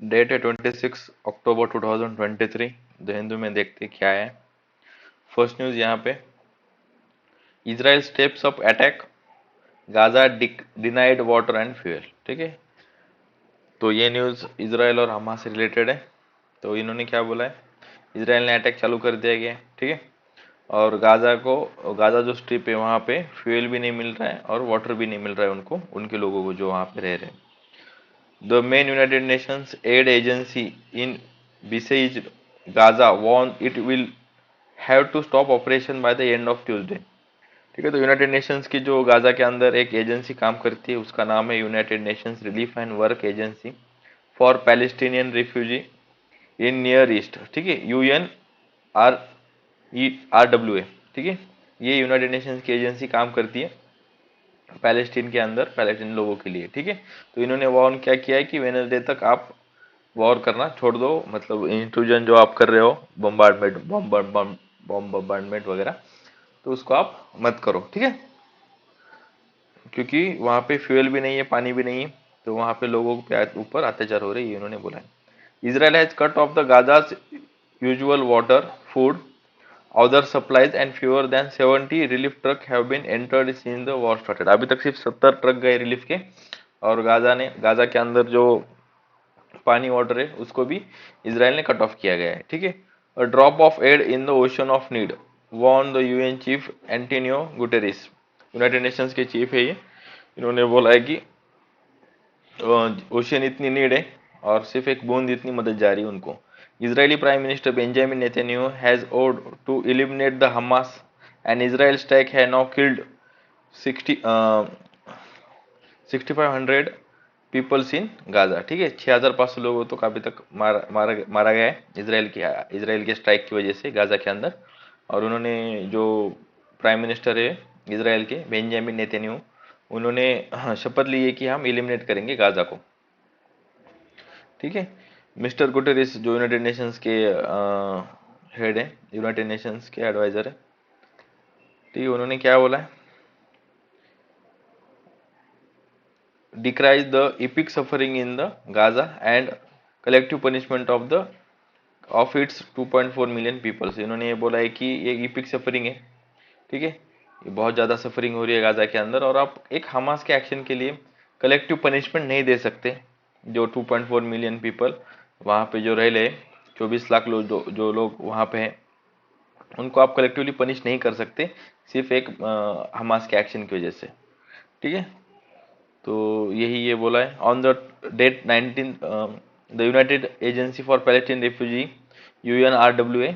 Date है 26 अक्टूबर 2023। The Hindu में देखते क्या है। फर्स्ट न्यूज यहाँ पे, Israel steps up attack, Gaza denied water and fuel. ठीक है, तो ये न्यूज इजराइल और हमास से रिलेटेड है। तो इन्होंने क्या बोला है, इजराइल ने अटैक चालू कर दिया गया है। ठीक है, और गाजा जो स्ट्रिप है वहाँ पे फ्यूल भी नहीं मिल रहा है और वाटर भी नहीं मिल रहा है उनको, उनके लोगों को जो वहाँ पे रह रहे हैं। The main United Nations aid agency in besieged Gaza warned it will have to stop operation by the end of Tuesday। ठीक है, तो यूनाइटेड नेशंस की जो गाजा के अंदर एक एजेंसी काम करती है उसका नाम है United Nations relief and work agency for Palestinian refugee in near east. ठीक है, आर RWA। ठीक है, ये यूनाइटेड नेशंस की एजेंसी काम करती है पैलेस्टीन के अंदर पैलेस्टीन लोगों के लिए। ठीक है, तो इन्होंने वार्न क्या किया है कि वेडनेसडे तक आप वॉर करना छोड़ दो, मतलब इंट्रूजन जो आप कर रहे हो, बम्बार्डमेंट वगैरह, तो उसको आप मत करो। ठीक है, क्योंकि वहां पे फ्यूल भी नहीं है, पानी भी नहीं है, तो वहां पे लोगों के ऊपर अत्याचार हो रही है, उन्होंने बोला है। Israel has cut off the Gaza's usual water, food, other supplies and fewer than 70 relief truck have been entered since the war started. अभी तक सिर्फ 70 ट्रक गए रिलीफ के, और गाजा के अंदर जो पानी वाटर है उसको भी इसराइल ने कट ऑफ किया गया है। ठीक है, a drop of aid in the ocean of need warn the UN chief Antonio Guterres. United Nations के चीफ है ये, इन्होंने बोला है कि ओशन इतनी नीड है और सिर्फ एक बूंद इतनी मदद जा रही है उनको। Israeli prime minister Benjamin Netanyahu has ordered to eliminate the Hamas and Israel strike है now killed 6500 peoples in Gaza. ठीक है, 6500 लोगों तो अभी तक मारा गया है इसराइल के स्ट्राइक की वजह से गाजा के अंदर। और उन्होंने जो प्राइम मिनिस्टर है इसराइल के बेंजामिन नेतन्याहू, उन्होंने शपथ ली है कि हम एलिमिनेट करेंगे गाजा को। ठीक है, मिस्टर गुटेरेस जो यूनाइटेड नेशंस के हेड है, यूनाइटेड नेशंस के एडवाइजर है, ठीक है, उन्होंने क्या बोला है, decries the epic suffering in the Gaza and collective punishment of its 2.4 million peoples. इन्होंने ये बोला है कि ये इपिक सफरिंग है। ठीक है, ये बहुत ज़्यादा सफरिंग हो रही है गाजा के अंदर, और आप एक हमास के एक्शन के लिए कलेक्टिव पनिशमेंट नहीं दे सकते। जो 2.4 मिलियन पीपल वहाँ पे जो रह रहे, 24 लाख लोग जो लोग वहाँ पे हैं, उनको आप कलेक्टिवली पनिश नहीं कर सकते सिर्फ एक हमास के एक्शन की वजह से। ठीक है, तो यही ये बोला है। On the date 19 the United agency for Palestine refugee UNRWA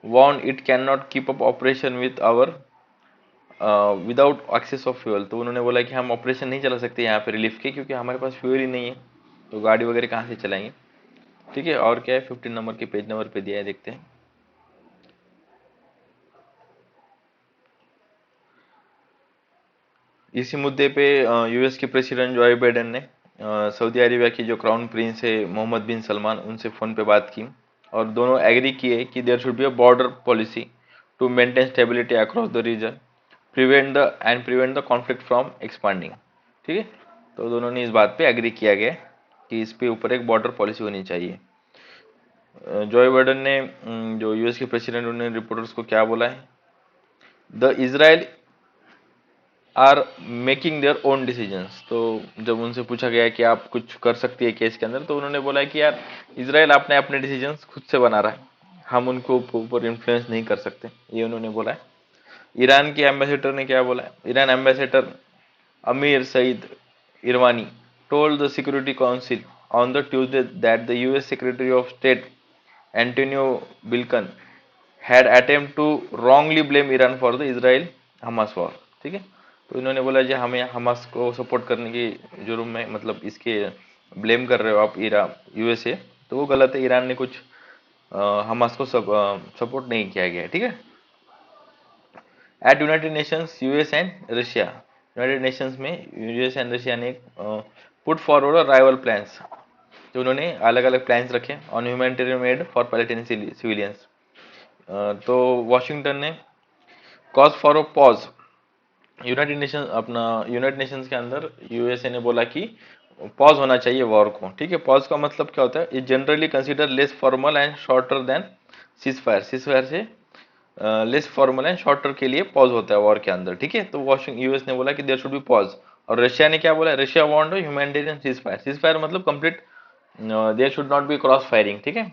warn it can not keep up operation with our without access of fuel. तो उन्होंने बोला कि हम ऑपरेशन नहीं चला सकते यहाँ पे रिलीफ के, क्योंकि हमारे पास फ्यूल ही नहीं है, तो गाड़ी वगैरह कहाँ से चलाएंगे। ठीक है, और क्या है 15 नंबर के पेज नंबर पे दिया है, देखते हैं। इसी मुद्दे पे यूएस के प्रेसिडेंट जो बाइडेन ने सऊदी अरेबिया की जो क्राउन प्रिंस है मोहम्मद बिन सलमान, उनसे फ़ोन पे बात की, और दोनों एग्री किए कि there should be a border policy to maintain stability across the region, prevent the conflict from expanding. ठीक है, तो दोनों ने इस बात पे एग्री किया गया कि इस पे ऊपर एक बॉर्डर पॉलिसी होनी चाहिए। जो बाइडेन ने जो यूएस के प्रेसिडेंट, उन्होंने रिपोर्टर्स को क्या बोला है, the Israel are making their own decisions. तो जब उनसे पूछा गया कि आप कुछ कर सकती है केस के अंदर, तो उन्होंने बोला है कि यार इसराइल अपने अपने डिसीजंस खुद से बना रहा है, हम उनको ऊपर इन्फ्लुएंस नहीं कर सकते, ये उन्होंने बोला है। ईरान के एम्बेसडर ने क्या बोला है, ईरान एम्बेसडर अमीर Saeed Irwani told the Security Council on the Tuesday that the US Secretary of State Antonio Blinken had attempt to wrongly blame Iran for the Israel Hamas war। ठीक है, तो इन्होंने बोला जी हमें हमास को सपोर्ट करने की जुर्म में, मतलब इसके ब्लेम कर रहे हो आप यूएसए, तो वो गलत है। ईरान ने कुछ हमास को सपोर्ट नहीं किया गया है। ठीक है, at United Nations US and Russia, United Nations में यूएस एंड रशिया ने पुट फॉरवर्ड राइवल प्लान्स, तो उन्होंने अलग अलग प्लान्स रखे on humanitarian aid for Palestinian civilians. तो वॉशिंगटन ने calls for a pause, United Nations के अंदर यूएसए ने बोला कि पॉज होना चाहिए वॉर को, ठीक है। पॉज का मतलब क्या होता है, ये generally consider less formal and shorter than seize fire. Cease fire से लेस फॉर्मल एंड शॉर्टर के लिए पॉज होता है वॉर के अंदर, ठीक है। तो वॉशिंग यूएस ने बोला कि देयर शुड बी पॉज, और रशिया ने क्या बोला, Russia want humanitarian cease fire. Cease fire मतलब complete, there should not be cross firing, ठीक है।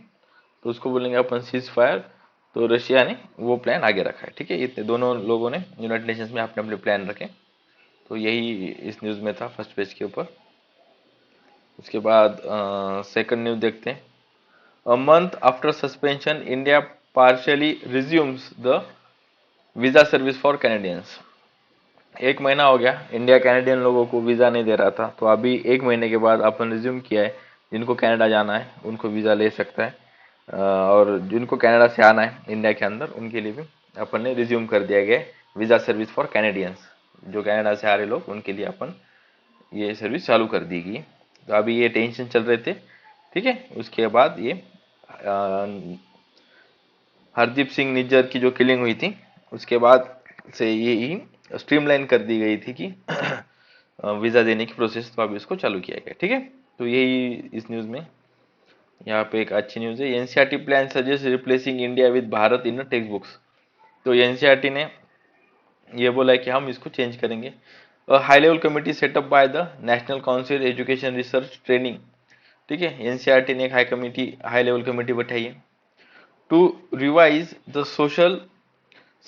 तो उसको बोलेंगे अपन सीज फायर। तो रशिया ने वो प्लान आगे रखा है, ठीक है। इतने दोनों लोगों ने यूनाइटेड नेशंस में अपने अपने प्लान रखे। तो यही इस न्यूज़ में था फर्स्ट पेज के ऊपर। उसके बाद सेकंड न्यूज़ देखते हैं। A month after suspension India partially resumes the visa service for Canadians. एक महीना हो गया, इंडिया कैनेडियन लोगों को वीज़ा नहीं दे रहा था, तो अभी एक महीने के बाद अपन रिज्यूम किया है। जिनको कनाडा जाना है उनको वीज़ा ले सकता है, और जिनको कनाडा से आना है इंडिया के अंदर उनके लिए भी अपन ने रिज्यूम कर दिया गया है वीज़ा सर्विस फॉर कैनेडियंस। जो कनाडा से आ रहे लोग उनके लिए अपन ये सर्विस चालू कर दी गई। तो अभी ये टेंशन चल रहे थे, ठीक है। उसके बाद ये हरदीप सिंह निज्जर की जो किलिंग हुई थी, उसके बाद से ये ही स्ट्रीमलाइन कर दी गई थी कि वीज़ा देने की प्रोसेस, तो अभी उसको चालू किया गया, ठीक है। तो यही इस न्यूज़ में यहाँ पे एक अच्छी न्यूज़ है। NCERT plan suggest replacing India with Bharat in text books. तो एनसीईआरटी ने ये बोला है कि हम इसको चेंज करेंगे। High level committee setup by the national council education research training, ठीक है। एनसीईआरटी ने एक हाई लेवल कमेटी बैठाई है to revise the social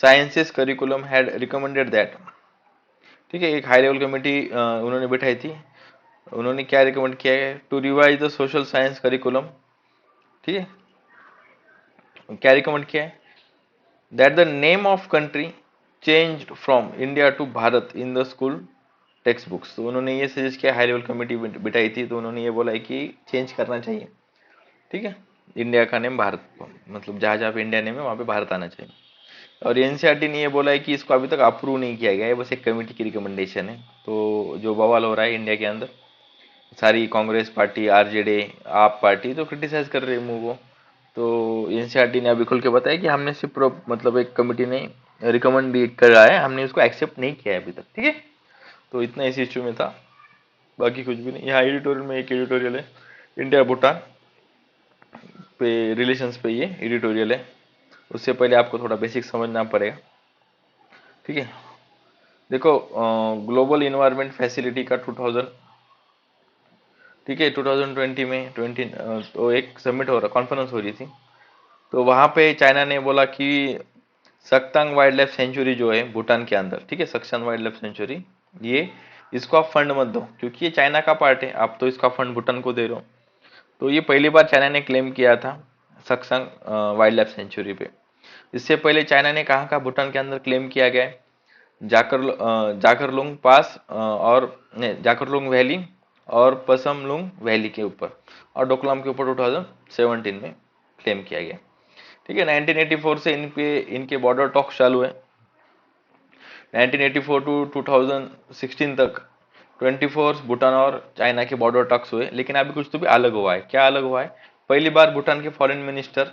sciences curriculum had recommended that, ठीक है। एक हाई लेवल कमेटी उन्होंने बैठाई थी। उन्होंने क्या रिकमेंड किया है, to revise the social science curriculum, ठीक है। क्या रिकमेंड किया है, that the name of country changed from India to Bharat in the school text books. तो उन्होंने ये सजेस्ट किया, हाई लेवल कमेटी बिठाई थी, तो उन्होंने ये बोला है कि चेंज करना चाहिए, ठीक है। इंडिया का नेम भारत, मतलब जहाँ जहाँ पे इंडिया नेम है वहाँ पे भारत आना चाहिए। और एनसीईआरटी ने ये बोला है कि इसको अभी तक अप्रूव नहीं किया गया है, बस एक कमेटी की रिकमेंडेशन है। तो जो बवाल हो रहा है इंडिया के अंदर, सारी कांग्रेस पार्टी, आरजेडी, आप पार्टी तो क्रिटिसाइज कर रही है मूव को। तो एनसीईआरटी ने अभी खुल के बताया कि हमने सिर्फ मतलब एक कमेटी ने रिकमेंड करा है, हमने उसको एक्सेप्ट नहीं किया है अभी तक, ठीक है। तो इतना इस इश्यू में था, बाकी कुछ भी नहीं। यहाँ एडिटोरियल में एक एडिटोरियल है, इंडिया भूटान पे रिलेशंस पे ये एडिटोरियल है। उससे पहले आपको थोड़ा बेसिक समझना पड़ेगा, ठीक है। देखो, ग्लोबल इन्वायरमेंट फैसिलिटी का 2000, ठीक है, 2020 में 20 तो एक समिट हो रहा, कॉन्फ्रेंस हो रही थी। तो वहां पे चाइना ने बोला कि सक्तांग वाइल्ड लाइफ सेंचुरी जो है भूटान के अंदर, ठीक है, सक्तांग वाइल्ड लाइफ सेंचुरी, ये इसको आप फंड मत दो, क्योंकि ये चाइना का पार्ट है, आप तो इसका फंड भूटान को दे रहे हो। तो ये पहली बार चाइना ने क्लेम किया था सक्सांग वाइल्ड लाइफ सेंचुरी पे। इससे पहले चाइना ने कहाँ का भूटान के अंदर क्लेम किया गया है, जाकरलुंग पास और नहीं, जाकरलुंग वैली और पसमलुंग वैली के ऊपर, और डोकलाम के ऊपर 2017 में क्लेम किया गया, ठीक है। 1984 से इनके बॉर्डर टॉक्स चालू है। 1984 टू 2016 तक 24 भूटान और चाइना के बॉर्डर टॉक्स हुए, लेकिन अभी कुछ तो भी अलग हुआ है। क्या अलग हुआ है, पहली बार भूटान के फॉरेन मिनिस्टर,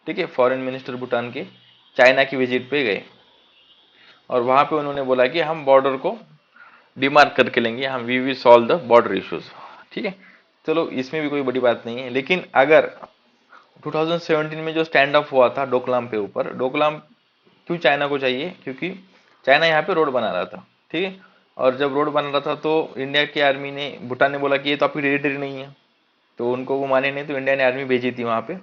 ठीक है, फॉरेन मिनिस्टर भूटान के चाइना की विजिट पे गए, और वहां पे उन्होंने बोला कि हम बॉर्डर को डिमार्क करके लेंगे, हम we will solve the border issues, ठीक है। चलो, इसमें भी कोई बड़ी बात नहीं है, लेकिन अगर 2017 में जो स्टैंड ऑफ हुआ था डोकलाम पे ऊपर, डोकलाम क्यों चाइना को चाहिए, क्योंकि चाइना यहाँ पे रोड बना रहा था, ठीक है। और जब रोड बना रहा था तो इंडिया की आर्मी ने, भूटान ने बोला कि ये तो आपकी टेरिटरी नहीं है, तो उनको वो माने नहीं, तो इंडिया ने आर्मी भेजी थी वहां पे,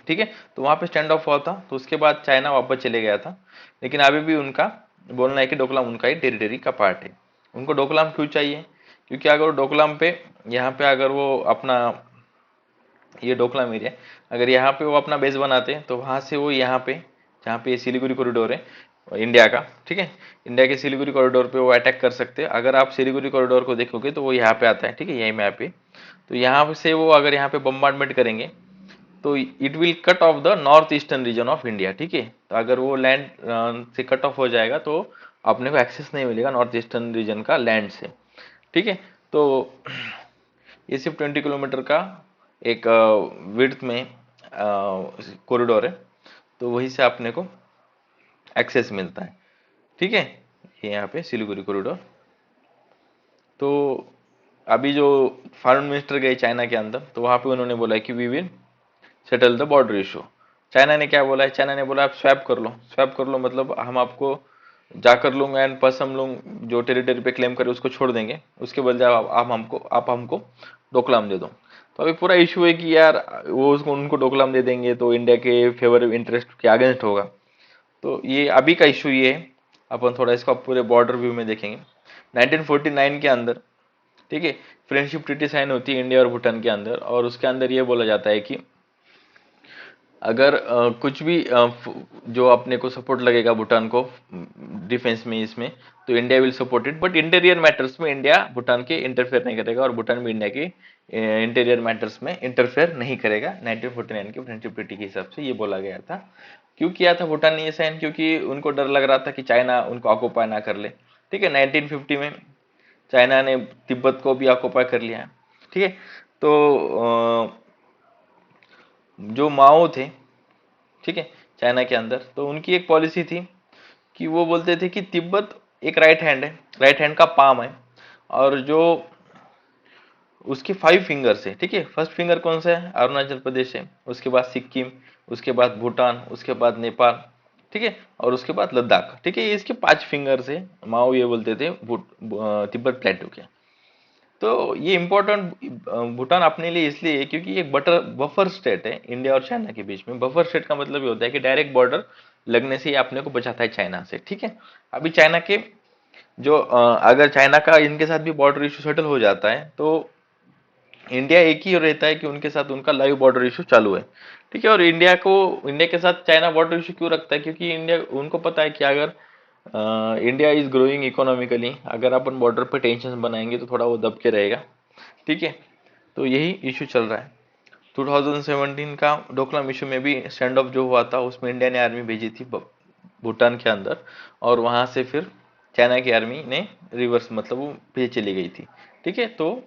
ठीक है। तो वहां पे स्टैंड ऑफ हुआ था, तो उसके बाद चाइना वापस चले गया था। लेकिन अभी भी उनका बोलना है कि डोकलाम उनका ही टेरिटरी का पार्ट है। उनको डोकलाम क्यों चाहिए, क्योंकि अगर वो डोकलाम पे, यहाँ पे अगर वो अपना, ये डोकलाम एरिया, अगर यहाँ पे वो अपना बेस बनाते हैं, तो वहां से वो यहाँ पे, जहाँ पे ये सिलीगुड़ी कॉरिडोर है इंडिया का, ठीक है, इंडिया के सिलीगुड़ी कॉरिडोर पे वो अटैक कर सकते हैं। अगर आप सिलीगुड़ी कॉरिडोर को देखोगे तो वो यहाँ पे आता है, ठीक है, यही मैप पे। तो यहाँ से वो अगर यहाँ पे बम्बार्डमेंट करेंगे, तो it will cut off the north eastern region of India, ठीक है। तो अगर वो लैंड से कट ऑफ हो जाएगा, तो अपने को एक्सेस नहीं मिलेगा नॉर्थ ईस्टर्न रीजन का लैंड से, ठीक है। तो ये सिर्फ 20 किलोमीटर का एक विड्थ में कॉरिडोर है, तो वहीं से अपने को एक्सेस मिलता है, ठीक है। ये यहाँ पे सिलीगुड़ी कॉरिडोर। तो अभी जो फॉरेन मिनिस्टर गए चाइना के अंदर, तो वहां पे उन्होंने बोला कि we will settle the border issue. China ने क्या बोला है, चाइना ने बोला आप स्वैप कर लो। स्वैप कर लो मतलब हम आपको जाकर लूंगा एंड पसम लूंग जो टेरिटरी पे क्लेम करे उसको छोड़ देंगे, उसके बदले आप हमको डोकलाम दे दो। तो अभी पूरा इशू है कि यार वो उसको उनको डोकलाम दे देंगे तो इंडिया के फेवर इंटरेस्ट के अगेंस्ट होगा। तो ये अभी का इशू ये है। अपन थोड़ा इसको पूरे बॉर्डर व्यू में देखेंगे। 1949 के अंदर, ठीक है, फ्रेंडशिप ट्रीटी साइन होती है इंडिया और भूटान के अंदर, और उसके अंदर ये बोला जाता है कि अगर कुछ भी जो अपने को सपोर्ट लगेगा भूटान को डिफेंस में इसमें, तो India will support it, but interior matters में इंडिया भूटान के इंटरफेयर नहीं करेगा और भूटान भी इंडिया के इंटीरियर मैटर्स में इंटरफेयर नहीं करेगा। 1949 की फ्रेंडशिप ट्रीटी के हिसाब से ये बोला गया था। क्यों किया था भूटान ने ये साइन? क्योंकि उनको डर लग रहा था कि चाइना उनको ऑक्युपाई ना कर ले। ठीक है, 1950 में चाइना ने तिब्बत को भी ऑक्युपाई कर लिया। ठीक है, तो जो माओ थे, ठीक है, चाइना के अंदर, तो उनकी एक पॉलिसी थी कि वो बोलते थे कि तिब्बत एक राइट हैंड है, राइट हैंड का पाम है, और जो उसके 5 फिंगर्स है, ठीक है, फर्स्ट फिंगर कौन सा है? अरुणाचल प्रदेश है, उसके बाद सिक्किम, उसके बाद भूटान, उसके बाद नेपाल, ठीक है, और उसके बाद लद्दाख। ठीक है, ये इसके 5 फिंगर्स है। माओ ये बोलते थे तिब्बत प्लेटो के। तो ये इम्पोर्टेंट भूटान अपने लिए इसलिए है क्योंकि ये एक बफर स्टेट है इंडिया और चाइना के बीच में। बफर स्टेट का मतलब ये होता है कि डायरेक्ट बॉर्डर लगने से ये अपने को बचाता है चाइना से। ठीक है, अभी चाइना के जो अगर चाइना का इनके साथ भी बॉर्डर इशू सेटल हो जाता है तो इंडिया एक ही रहता है कि उनके साथ उनका लाइव बॉर्डर इशू चालू है। ठीक है, और इंडिया के साथ चाइना बॉर्डर इशू क्यों रखता है? क्योंकि इंडिया उनको पता है कि अगर इंडिया इज ग्रोइंग इकोनॉमिकली, अगर अपन बॉर्डर पे टेंशन बनाएंगे तो थोड़ा वो दब के रहेगा। ठीक है, तो यही इशू चल रहा है। 2017 का डोकलाम इशू में भी स्टैंड ऑफ जो हुआ था उसमें इंडिया ने आर्मी भेजी थी भूटान के अंदर, और वहां से फिर चाइना की आर्मी ने रिवर्स मतलब वो पीछे चली गई थी। ठीक है, तो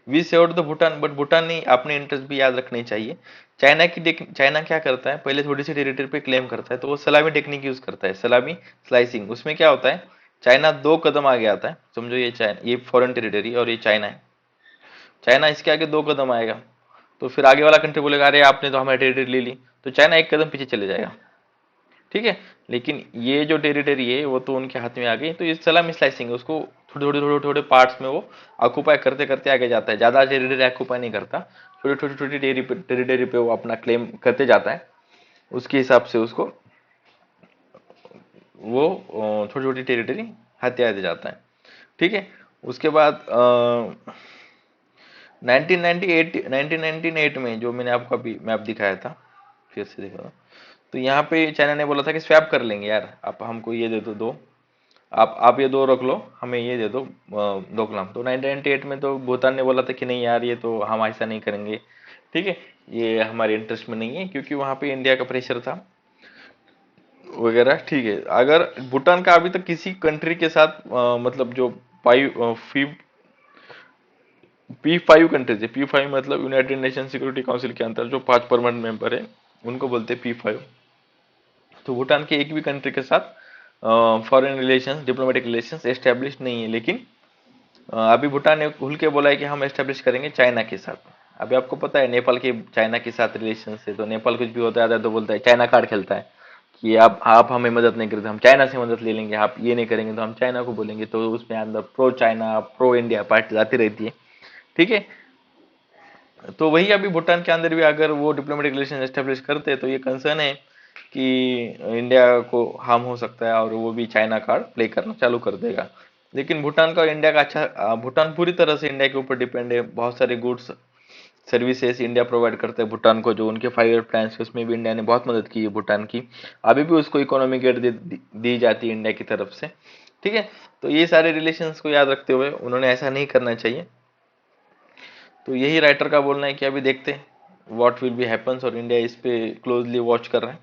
we saved the Bhutan, but Bhutan ने अपने इंटरेस्ट भी याद रखने चाहिए। चाइना क्या करता है, पहले थोड़ी सी टेरिटरी पे क्लेम करता है तो वो सलामी टेक्निक यूज करता है, सलामी स्लाइसिंग। उसमें क्या होता है, चाइना 2 कदम आगे आता है। समझो ये फॉरेन टेरिटरी और ये चाइना है। चाइना इसके आगे 2 कदम आएगा तो फिर आगे वाला कंट्री बोलेगा अरे आपने तो हमारी टेरिटरी ले ली, तो चाइना 1 कदम पीछे चले जाएगा। ठीक है, लेकिन ये जो टेरिटरी है वो तो उनके हाथ में आ गई, तो ये सलामी स्लाइसिंग है, उसको थोड़े थोड़े थोड़े थोड़े पार्ट्स में वो ऑक्युपाई करते करते आगे जाता है। ज्यादा टेरिटरी ऑक्युपाई नहीं करता, छोटी छोटी छोटी टेरिटरी पे वो अपना क्लेम करते जाता है। उसके हिसाब से उसको वो छोटी छोटी टेरिटरी हत्या दे जाता है। ठीक है, उसके बाद 1998 में जो मैंने आपको अभी मैप दिखाया था, फिर से दिखा, तो यहाँ पे चाइना ने बोला था कि स्वैप कर लेंगे यार, आप हमको ये दे दो, आप ये 2 रख लो, हमें ये दे दो डोकलाम। तो 1998 में तो भूटान ने बोला था कि नहीं यार ये तो हम ऐसा नहीं करेंगे। ठीक है, ये हमारे इंटरेस्ट में नहीं है, क्योंकि वहां पे इंडिया का प्रेशर था वगैरह। ठीक है, अगर भूटान का अभी तक किसी कंट्री के साथ मतलब जो P5 कंट्रीज है, P5 मतलब यूनाइटेड नेशन सिक्योरिटी काउंसिल के अंदर जो 5 परमानेंट मेंबर है उनको बोलते हैं P5। तो भूटान के एक भी कंट्री के साथ foreign relations, diplomatic relations establish नहीं है, लेकिन अभी भूटान ने खुल के बोला है कि हम एस्टेब्लिश करेंगे चाइना के साथ। अभी आपको पता है नेपाल के चाइना के साथ रिलेशन है, तो नेपाल कुछ भी होता है तो बोलता है, चाइना कार्ड खेलता है कि आप हमें मदद नहीं करते, हम चाइना से मदद ले लेंगे, आप ये नहीं करेंगे तो हम चाइना को बोलेंगे। तो उसमें अंदर pro China pro India party आती रहती है। ठीक है, तो वही अभी भूटान के अंदर भी अगर वो डिप्लोमेटिक रिलेशन एस्टेब्लिश करते हैं तो ये कंसर्न है कि इंडिया को हार्म हो सकता है और वो भी चाइना कार्ड प्ले करना चालू कर देगा। लेकिन भूटान का और इंडिया का भूटान पूरी तरह से इंडिया के ऊपर डिपेंड है। बहुत सारे गुड्स सर्विसेज इंडिया प्रोवाइड करता है भूटान को, जो उनके 5 ईयर प्लान है उसमें भी इंडिया ने बहुत मदद की है भूटान की। अभी भी उसको इकोनॉमिक एड दी जाती है इंडिया की तरफ से। ठीक है, तो ये सारे रिलेशंस को याद रखते हुए उन्होंने ऐसा नहीं करना चाहिए। तो यही राइटर का बोलना है कि अभी देखते हैं व्हाट विल बी हैपन्स, और इंडिया इस पे क्लोजली वॉच कर रहा है।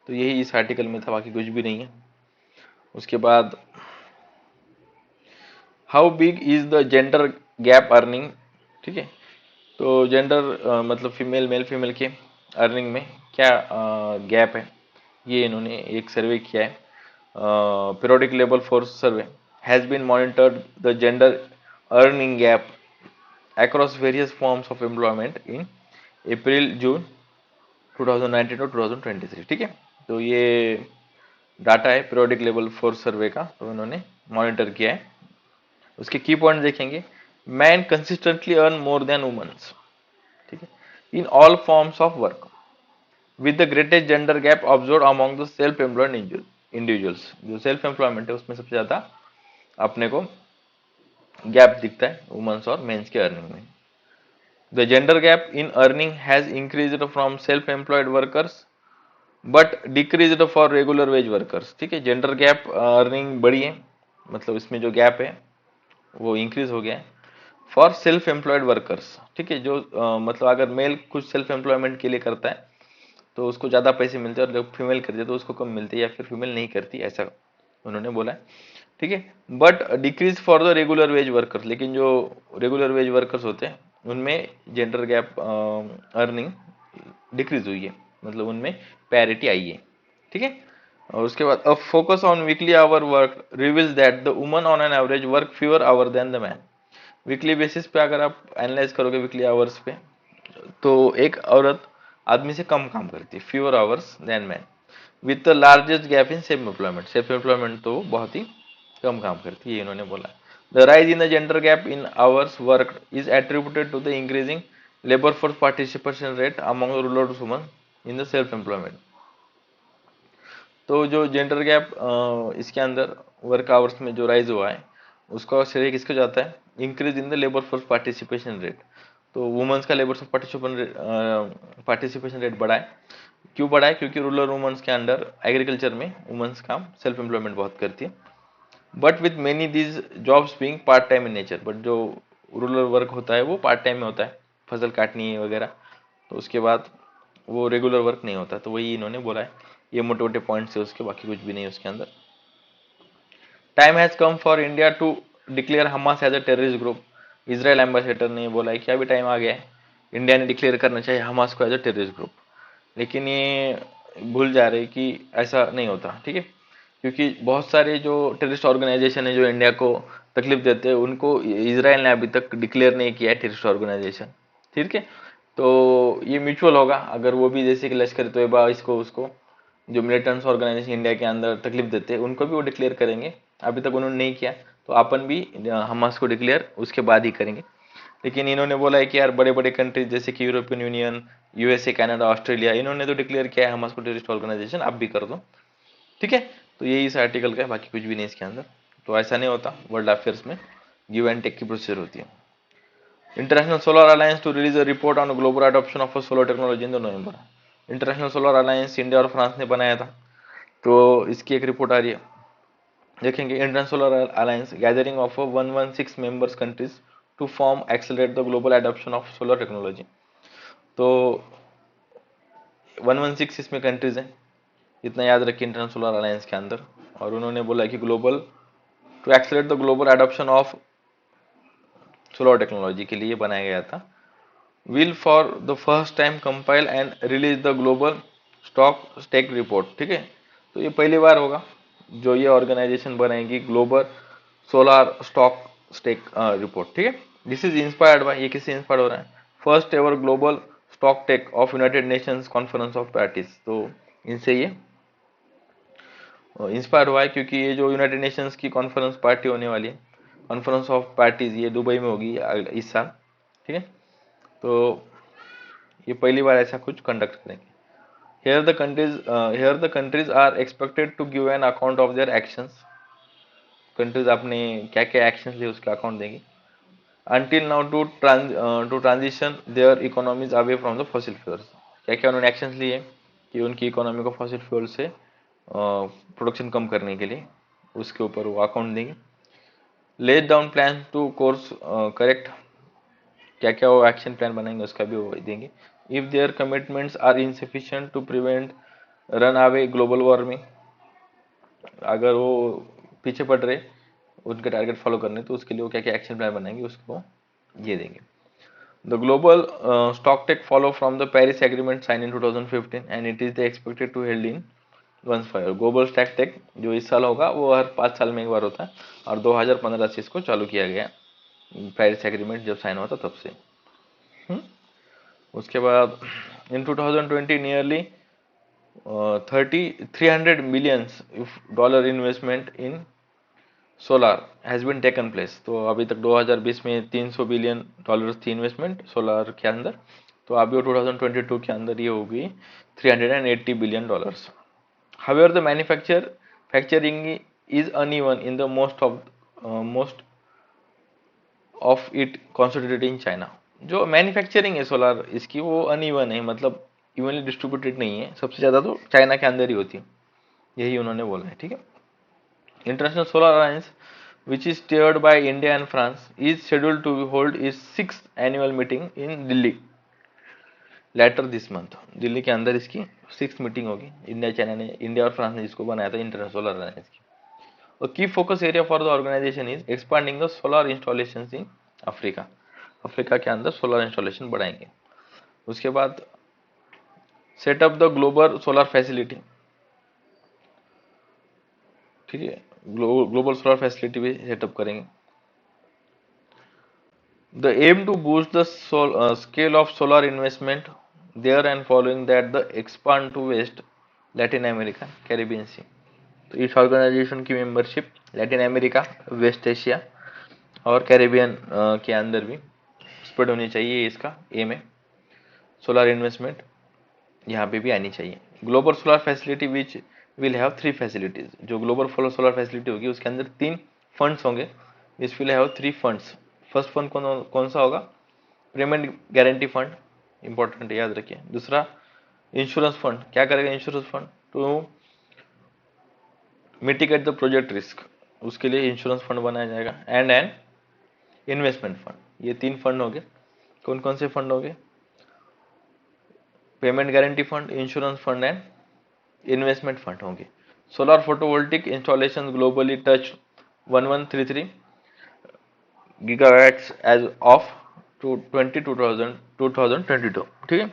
तो यही इस आर्टिकल में था, बाकी कुछ भी नहीं है। उसके बाद how big is the gender gap earning. ठीक है, तो जेंडर मतलब फीमेल मेल फीमेल के अर्निंग में क्या गैप है, ये इन्होंने एक सर्वे किया है। Periodic labour force survey has been monitored the gender earning gap across various forms of employment in April June 2019 to 2023। ठीक है, तो ये डाटा है पीरियोडिक लेवल फोर्स सर्वे का, तो इन्होंने मॉनिटर किया है। उसके की पॉइंट देखेंगे, man consistently earn more than women's, ठीक है, in all forms of work with the greatest gender gap observe among the self employed individuals. जो सेल्फ एम्प्लॉयमेंट है उसमें सबसे ज्यादा अपने को गैप दिखता है वुमेन्स और मेंस के अर्निंग में। The gender gap in earning has increased from self employed workers but decreased for regular veg workers. ठीक है, जेंडर गैप अर्निंग बढ़ी है, मतलब इसमें जो गैप है वो इंक्रीज हो गया है फॉर सेल्फ एम्प्लॉयड वर्कर्स। ठीक है, जो मतलब अगर मेल कुछ सेल्फ एम्प्लॉयमेंट के लिए करता है तो उसको ज़्यादा पैसे मिलते हैं, और जब फीमेल करती है तो उसको कम मिलते हैं, या फिर फीमेल नहीं करती, ऐसा उन्होंने बोला है। ठीक है, but decrease for the regular veg workers, लेकिन जो रेगुलर वेज वर्कर्स होते हैं उनमें जेंडर गैप अर्निंग डिक्रीज हुई है, मतलब उनमें पैरिटी आई है। ठीक है, और उसके बाद a focus on weekly hour work reveals that the woman on an average work fewer hour than the man. Weekly basis पे अगर आप एनालाइज करोगे वीकली आवर्स पे, तो एक औरत आदमी से कम काम करती है, fewer hours than man, with the largest gap in self employment. Self employment तो बहुत ही कम काम करती है, इन्होंने बोला। The rise in the gender gap in hours work is attributed to the increasing labour force participation rate among rural woman in the self employment. तो जो जेंडर गैप इसके अंदर वर्क आवर्स में जो राइज हुआ है उसका श्रेय किसको जाता है, increase in the labour force participation rate. तो वुमेन्स का लेबर फोर्स पार्टिसिपेशन रेट बढ़ा है। क्यों बढ़ा है, क्योंकि रूरल वुमेन्स के अंडर एग्रीकल्चर में वुमेन्स काम सेल्फ एम्प्लॉयमेंट बहुत करती है। But with many these jobs being part time in nature, but जो रूरल वर्क होता है वो पार्ट टाइम में होता है, फसल काटनी है वगैरह, तो उसके बाद वो रेगुलर वर्क नहीं होता। तो वही इन्होंने बोला है, ये मोटे मोटे पॉइंट्स है उसके, बाकी कुछ भी नहीं है उसके अंदर। Time has come for India to declare Hamas as a terrorist group. Israel ambassador ने बोला है कि अभी टाइम आ गया है, इंडिया ने डिक्लेयर करना चाहिए हमास को एज अ टेररिस्ट ग्रुप। लेकिन ये भूल जा रहे कि ऐसा नहीं होता। ठीक है, क्योंकि बहुत सारे जो टेररिस्ट ऑर्गेनाइजेशन है जो इंडिया को तकलीफ देते हैं, उनको इसराइल ने अभी तक डिक्लेयर नहीं किया है टेररिस्ट ऑर्गेनाइजेशन। ठीक है, तो ये म्यूचुअल होगा, अगर वो भी जैसे कि लश्कर तोयबा इसको उसको जो मिलिटेंट्स ऑर्गेनाइजेशन इंडिया के अंदर तकलीफ देते हैं उनको भी वो डिक्लेयर करेंगे। अभी तक उन्होंने नहीं किया, तो अपन भी हमास को डिक्लेयर उसके बाद ही करेंगे। लेकिन इन्होंने बोला है कि यार बड़े बड़े कंट्रीज जैसे कि European union, USA, Canada, Australia, इन्होंने तो डिक्लेयर किया है हमास को टेररिस्ट ऑर्गेनाइजेशन, आप भी कर दो। ठीक है, तो यही इस आर्टिकल का है, बाकी कुछ भी नहीं इसके अंदर। तो ऐसा नहीं होता, वर्ल्ड अफेयर्स में गिव एंड टेक की प्रोसीजर होती है। International solar alliance to release a report on global adoption of solar technology in the November. International solar alliance India और फ्रांस ने बनाया था, तो इसकी एक रिपोर्ट आ रही है। देखेंगे, Indian solar alliance gathering of 116 members countries to form accelerate the global adoption of solar technology. तो 116 इसमें कंट्रीज हैं, इतना याद रखिए इंडियन सोलर अलायंस के अंदर। और उन्होंने बोला कि global to accelerate the global adoption of solar technology के लिए बनाया गया था। Will for the first time compile and release the global stock stake report. ठीक है, तो ये पहली बार होगा जो ये ऑर्गेनाइजेशन बनाएगी global solar stock stake report. ठीक है, दिस इज इंस्पायर्ड बाय, ये किससे इंस्पायर्ड हो रहा है, first ever global stock take of United Nations conference of parties. तो इनसे ये इंस्पायर हुआ है, क्योंकि ये जो यूनाइटेड नेशंस की कॉन्फ्रेंस पार्टी होने वाली है, कॉन्फ्रेंस ऑफ पार्टीज, ये दुबई में होगी इस साल। ठीक है, तो ये पहली बार ऐसा कुछ कंडक्ट करेंगे। here the countries are expected to give an account of their actions। Countries आपने क्या क्या एक्शंस लिए उसका अकाउंट देंगे। until now to transition their economies away from the fossil fuels। क्या क्या उन्होंने एक्शंस लिए कि उनकी इकोनॉमी को फॉसिल फ्यूल से प्रोडक्शन कम करने के लिए, उसके ऊपर वो अकाउंट देंगे। Let down plan to course correct, क्या क्या वो एक्शन प्लान बनाएंगे उसका भी वो देंगे। If their commitments are insufficient to prevent run away global warming, अगर वो पीछे पड़ रहे उनके टारगेट फॉलो करने, तो उसके लिए वो क्या क्या एक्शन प्लान बनाएंगे उसको ये देंगे। The global stock take follow from the Paris agreement sign in 2015 and it is the expected to held in once fire. Global stock take जो इस साल होगा वो हर 5 साल में एक बार होता है, और 2015 से इसको चालू किया गया। पेरिस एग्रीमेंट जब साइन हुआ था तब से। उसके बाद in 2020 nearly 300 millions dollar investment in solar has been taken place. तो अभी तक 2020 में 300 बिलियन डॉलर्स थी इन्वेस्टमेंट सोलार के अंदर, तो अभी वो 2022 के अंदर ये होगी 380 billion dollars. However the manufacturing is uneven in the most of it concentrated in China. जो मैन्युफैक्चरिंग है सोलार इसकी वो अनइवन है, मतलब इवनली डिस्ट्रीब्यूटेड नहीं है, सबसे ज़्यादा तो चाइना के अंदर ही होती है, यही उन्होंने बोला है। ठीक है, international solar alliance which is steered by India and France is scheduled to hold its 6th annual meeting in Delhi later this month। Delhi के अंदर इसकी 6th मीटिंग होगी। इंडिया और फ्रांस ने इसको बनाया था इंटरनेशनल सोलर अलायंस की। और key focus area for the organisation is expanding the solar installation in Africa. Africa के अंदर सोलर इंस्टॉलेशन बढ़ाएंगे। उसके बाद set up the global solar facility. ठीक है, ग्लोबल सोलर फैसिलिटी भी सेटअप करेंगे। The aim to boost the scale of solar investment there and following that the expand to West Latin America, Caribbean Sea। तो इस organisation की membership Latin America, West Asia और Caribbean के अंदर भी spread होनी चाहिए, इसका एम है। सोलर इन्वेस्टमेंट यहाँ पे भी आनी चाहिए। Global solar facility which will have 3 facilities. जो ग्लोबल सोलर फैसिलिटी होगी उसके अंदर 3 फंड्स होंगे, which will have 3 funds. First fund कौन सा होगा? पेमेंट गारंटी फंड, इंपॉर्टेंट याद रखिए। दूसरा इंश्योरेंस फंड, क्या करेगा insurance fund? To mitigate the project risk, उसके लिए इंश्योरेंस फंड बनाया जाएगा। एंड इन्वेस्टमेंट फंड, ये 3 फंड हो गए। कौन कौन से फंड हो गए? Payment guarantee fund, insurance fund and investment fund होंगे। Solar photovoltaic installation globally touch 1133 gigawatts as of 2022। ठीक है,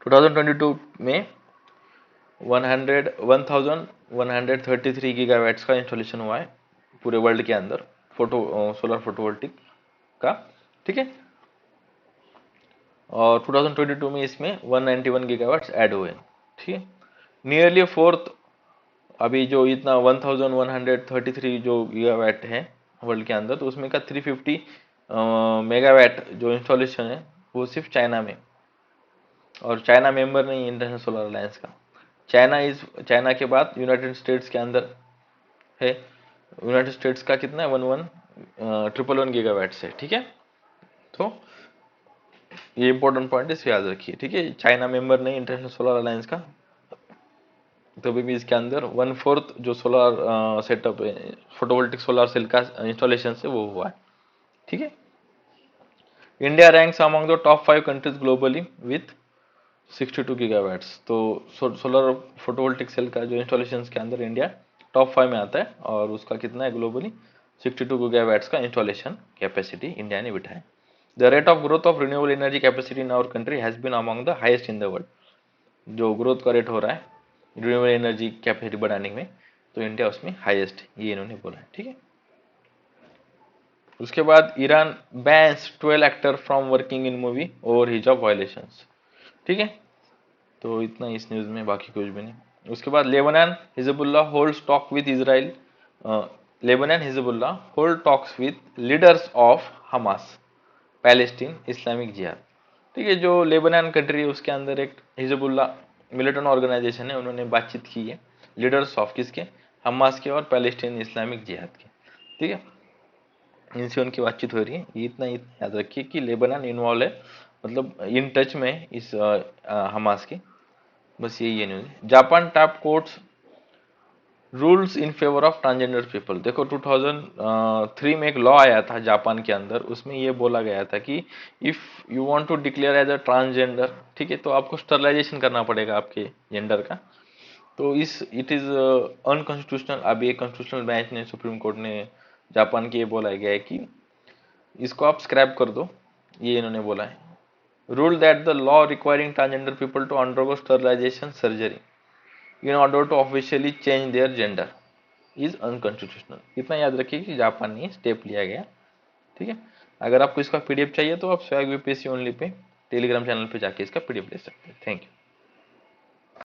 2022 में 1133 गीगावाट्स का इंस्टॉलेशन हुआ है पूरे वर्ल्ड के अंदर सोलर फोटोवोल्टिक का। ठीक है, और 2022 में इसमें 191 गीगावाट्स ऐड हुए। ठीक है, नियरली फोर्थ, अभी जो इतना 1133 जो गीगावाट है वर्ल्ड के अंदर, तो उसमें का 350 मेगावाट जो इंस्टॉलेशन है वो सिर्फ चाइना में, और चाइना मेंबर नहीं है इंटरनेशनल सोलर अलायंस का। चाइना के बाद यूनाइटेड स्टेट्स के अंदर है। यूनाइटेड स्टेट्स का कितना है? 111 गीगावाट से। ठीक है, तो ये इंपॉर्टेंट पॉइंट इसे याद रखिए। ठीक है, चाइना मेंबर नहीं इंटरनेशनल सोलर अलायंस का, तो भी इसके अंदर 1/4 जो सोलर सेटअप है फोटोवोल्टिक सोलर सेल का इंस्टॉलेशन से वो हुआ है। ठीक है, India ranks among the top 5 countries globally with 62 gigawatts. तो सोलर फोटोवोल्टिक सेल का जो इंस्टॉलेशन के अंदर इंडिया टॉप 5 में आता है, और उसका कितना है ग्लोबली? 62 गीगावाट्स का इंस्टॉलेशन कैपेसिटी इंडिया ने बिठाया। The rate of growth of renewable energy capacity in our country has been among the highest in the world. जो ग्रोथ का रेट हो रहा है रिन्यूएबल एनर्जी कैपेसिटी बढ़ाने में, तो इंडिया उसमें हाईएस्ट, ये इन्होंने बोला है। ठीक है, उसके बाद Iran bans 12 actor from working in movie over हिजाब वायलेशंस। ठीक है, तो इतना इस न्यूज में, बाकी कुछ भी नहीं। उसके बाद Lebanon Hezbollah hold talk with Israel. Lebanon Hezbollah hold talks with leaders of Hamas Palestine Islamic जिहाद। ठीक है, जो लेबनान कंट्री है उसके अंदर एक हिजबुल्लाह मिलिटेंट ऑर्गेनाइजेशन है, उन्होंने बातचीत की है लीडर्स ऑफ किसके? हमास के और पैलेस्टीन इस्लामिक जिहाद के। ठीक है, इनसे उनकी बातचीत हो रही है। इतना याद रखिए कि लेबनान इन्वॉल्व है, मतलब इन टच में इस हमास के। बस यही है news. Japan top courts rules in favour of transgender people. देखो 2003 में एक लॉ आया था जापान के अंदर, उसमें ये बोला गया था कि if you want to declare as a transgender, ठीक है, तो आपको स्टरलाइजेशन करना पड़ेगा आपके जेंडर का। तो इट इज अनकॉन्स्टिट्यूशनल। अभी एक कॉन्स्टिट्यूशनल बेंच ने, सुप्रीम कोर्ट ने जापान के ये बोला गया है कि इसको आप स्क्रैप कर दो, ये इन्होंने बोला है। Rule that the law requiring transgender people to undergo sterilisation surgery in order to officially change their gender is unconstitutional. इतना याद रखिए कि जापान ने स्टेप लिया गया। ठीक है, अगर आपको इसका पीडीएफ चाहिए तो आप swag UPSC only pay Telegram channel पे जाके इसका पीडीएफ ले सकते हैं। Thank you.